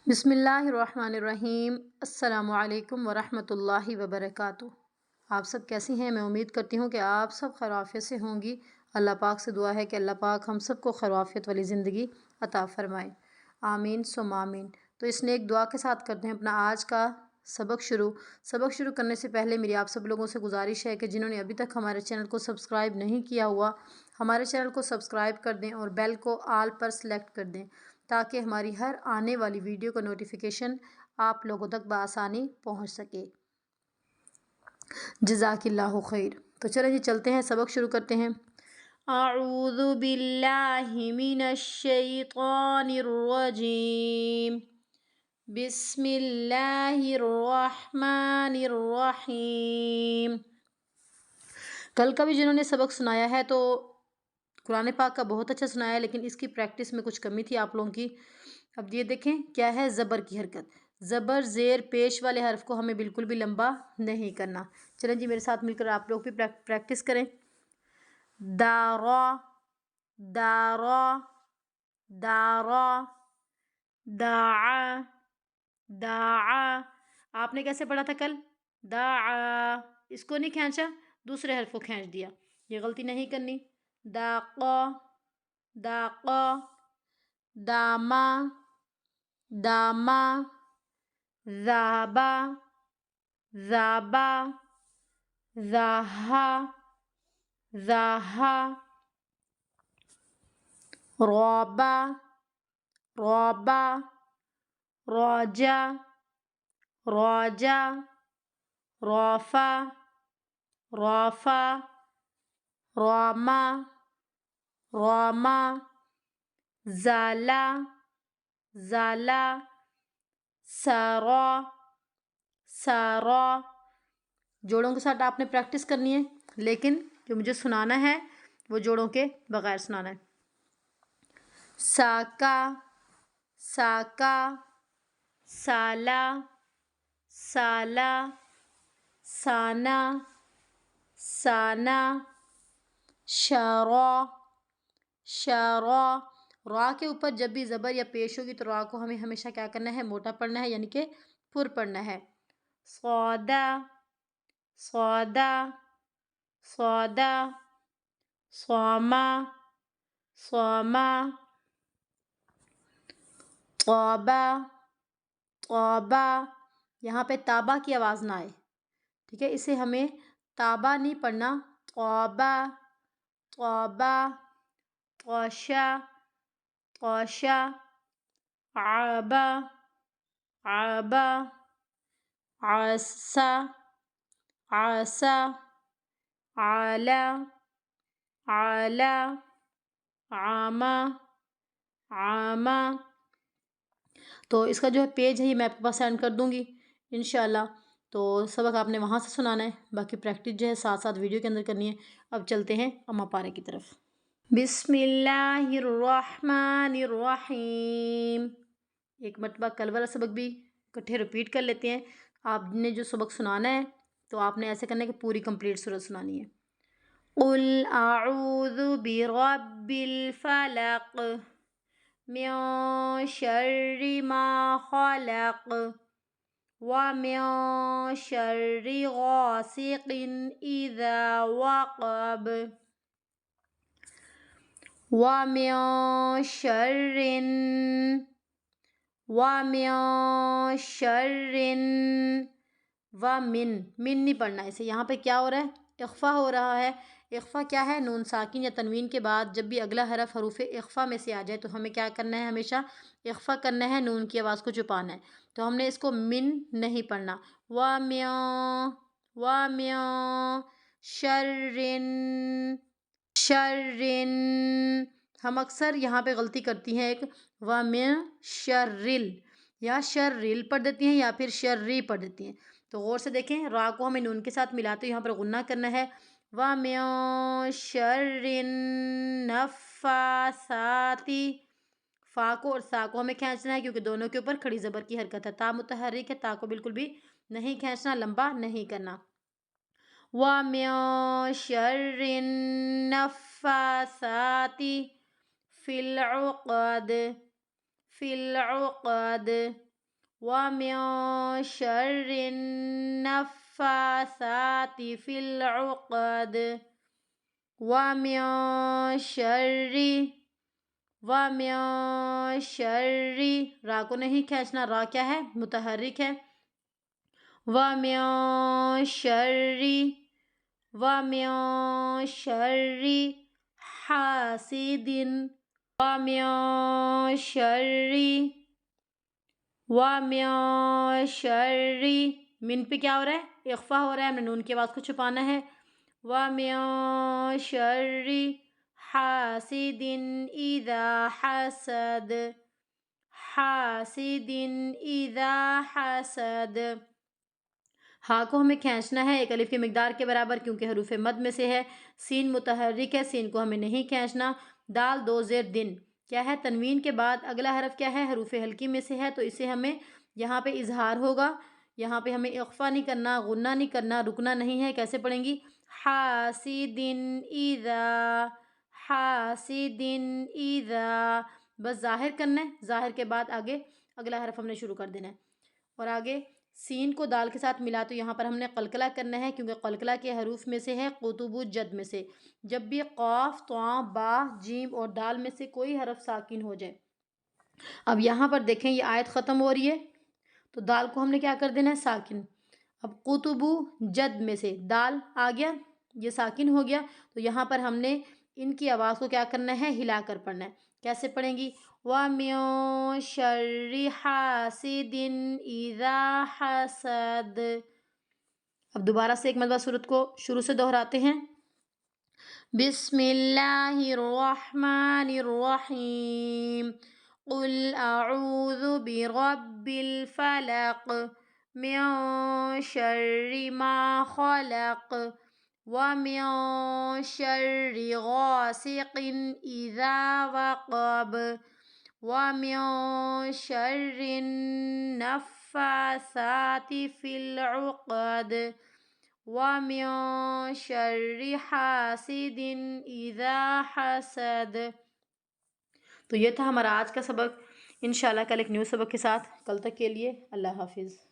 بسم اللہ الرحمن الرحیم۔ السلام علیکم ورحمۃ اللہ وبرکاتہ۔ آپ سب کیسی ہیں؟ میں امید کرتی ہوں کہ آپ سب خیر عافیت سے ہوں گی۔ اللہ پاک سے دعا ہے کہ اللہ پاک ہم سب کو خیر عافیت والی زندگی عطا فرمائے، آمین ثم آمین۔ تو اس نیک دعا کے ساتھ کرتے ہیں اپنا آج کا سبق شروع کرنے سے پہلے میری آپ سب لوگوں سے گزارش ہے کہ جنہوں نے ابھی تک ہمارے چینل کو سبسکرائب نہیں کیا ہوا، ہمارے چینل کو سبسکرائب کر دیں اور بیل کو آل پر سلیکٹ کر دیں تاکہ ہماری ہر آنے والی ویڈیو کا نوٹیفیکیشن آپ لوگوں تک بآسانی پہنچ سکے۔ جزاک اللہ خیر۔ تو چلیں جی چلتے ہیں، سبق شروع کرتے ہیں۔ اعوذ باللہ من الشیطان الرجیم، بسم اللہ الرحمن الرحیم۔ کل کا بھی جنہوں نے سبق سنایا ہے تو قرآن پاک کا بہت اچھا سنایا ہے، لیکن اس کی پریکٹس میں کچھ کمی تھی آپ لوگوں کی۔ اب یہ دیکھیں کیا ہے، زبر کی حرکت، زبر زیر پیش والے حرف کو ہمیں بالکل بھی لمبا نہیں کرنا۔ چلیں جی میرے ساتھ مل کر آپ لوگ بھی پریکٹس کریں۔ دارا، دارا، دارا، داعا، داعا۔ آپ نے کیسے پڑھا تھا کل؟ داعا، اس کو نہیں کھینچا، دوسرے حرف کو کھینچ دیا، یہ غلطی نہیں کرنی۔ داقا، داقا، داما، داما، ذابا، ذابا، ذاہا، ذاہا، رابا، رابا، راجا، راجا، رافا، رافا، راما، راما، زالا، زالا، سارا، سارا۔ جوڑوں کے ساتھ آپ نے پریکٹس کرنی ہے، لیکن جو مجھے سنانا ہے وہ جوڑوں کے بغیر سنانا ہے۔ ساکا، ساکا، سالا، سالا، سانا، سانا، شارا، شارا۔ را کے اوپر جب بھی زبر یا پیش ہوگی تو را کو ہمیں ہمیشہ کیا کرنا ہے؟ موٹا پڑھنا ہے، یعنی کہ پر پڑھنا ہے۔ صودا، صودا، صودا، صوما، صوما، طابا، طابا۔ یہاں پہ تابا کی آواز نہ آئے، ٹھیک ہے؟ اسے ہمیں تابا نہیں پڑھنا، طابا، طابا، طاشا، طاشا، عابا، عابا، عاسا، عاسا، عالا، عالا، عاما، عاما۔ تو اس کا جو ہے پیج ہے یہ میں آپ کے پاس سینڈ کر دوں گی انشاءاللہ۔ تو سبق آپ نے وہاں سے سنانا ہے، باقی پریکٹس جو ہے ساتھ ساتھ ویڈیو کے اندر کرنی ہے۔ اب چلتے ہیں اما پارے کی طرف۔ بسم اللہ الرحمن الرحیم۔ ایک مرتبہ کل والا سبق بھی اکٹھے رپیٹ کر لیتے ہیں۔ آپ نے جو سبق سنانا ہے تو آپ نے ایسے کرنا ہے کہ پوری کمپلیٹ سورت سنانی ہے۔ قل اعوذ برب الفلق من شر ما خلق ومن شر غاسق اذا وقب ومن شر ومن نہیں پڑھنا اسے، یہاں پہ کیا ہو رہا ہے؟ اخفا ہو رہا ہے۔ اخفا کیا ہے؟ نون ساکن یا تنوین کے بعد جب بھی اگلا حرف حروف اخفا میں سے آ جائے تو ہمیں کیا کرنا ہے؟ ہمیشہ اخفا کرنا ہے، نون کی آواز کو چھپانا ہے۔ تو ہم نے اس کو من نہیں پڑھنا۔ وَمِن شَرٍ، شَرٍ۔ ہم اکثر یہاں پہ غلطی کرتی ہیں، ایک وَمِن شَرِّل، یا شَرِّل پڑھ دیتی ہیں یا پھر شَرِّ پڑھ دیتی ہیں۔ تو غور سے دیکھیں، را کو ہمیں نون کے ساتھ ملاتے یہاں پر غنہ کرنا ہے۔ وَمِن شَرِّ النَّفَّاثَاتِ۔ فا کو اور سا کو ہمیں کھینچنا ہے کیونکہ دونوں کے اوپر کھڑی زبر کی حرکت ہے۔ تا متحرک ہے، تا کو بالکل بھی نہیں کھینچنا، لمبا نہیں کرنا۔ وَمِن شَرِّ النَّفَّاثَاتِ فِي الْعُقَدِ، فِي الْعُقَدِ۔ وَمِن شَرِّ النَّفَّاثَاتِ فِي الْعُقَدِ وَمِن شَرِّ را کو نہیں کھینچنا، را کیا ہے؟ متحرک ہے۔ وَمِن شَرِّ حَاسِدٍ وَمِن شَرِّ من پہ کیا ہو رہا ہے؟ اخفا ہو رہا ہے، ہم نے نون کی آواز کو چھپانا ہے۔ وَمِن شَرِّ حَاسِدٍ إِذَا حَسَدَ ہاں کو ہمیں کھینچنا ہے ایک الف کی مقدار کے برابر، کیونکہ حروف مد میں سے ہے۔ سین متحرک ہے، سین کو ہمیں نہیں کھینچنا۔ دال دو زیر دن کیا ہے؟ تنوین کے بعد اگلا حرف کیا ہے؟ حروف ہلکی میں سے ہے، تو اسے ہمیں یہاں پہ اظہار ہوگا، یہاں پہ ہمیں اخفا نہیں کرنا، غنہ نہیں کرنا، رکنا نہیں ہے۔ کیسے پڑھیں گی؟ حاسد اذا بس ظاہر کرنا ہے، ظاہر کے بعد آگے اگلا حرف ہم نے شروع کر دینا ہے۔ اور آگے سین کو دال کے ساتھ ملا تو یہاں پر ہم نے قلقلہ کرنا ہے، کیونکہ قلقلہ کے حروف میں سے ہے قطب جد میں سے۔ جب بھی قاف، طاء، با، جیم اور دال میں سے کوئی حرف ساکن ہو جائے، اب یہاں پر دیکھیں یہ آیت ختم ہو رہی ہے تو دال کو ہم نے کیا کر دینا ہے؟ ساکن۔ اب قطب جد میں سے دال آ گیا، یہ ساکن ہو گیا، تو یہاں پر ہم نے ان کی آواز کو کیا کرنا ہے؟ ہلا کر پڑھنا ہے۔ کیسے پڑھیں گی؟ وَمِن شَرِّ حَاسِدٍ إِذَا حَسَدَ اب دوبارہ سے ایک مرتبہ صورت کو شروع سے دہراتے ہیں۔ بسم اللہ الرحمن الرحیم قل اعوذ برب الفلق من شر ما خلق ومن شر غاسق اذا وقب ومن شر النفاثات في العقد وَمِن شَرِّ حَاسِدٍ إِذَا حَسَدَ تو یہ تھا ہمارا آج کا سبق۔ انشاءاللہ کل ایک نیو سبق کے ساتھ، کل تک کے لیے اللہ حافظ۔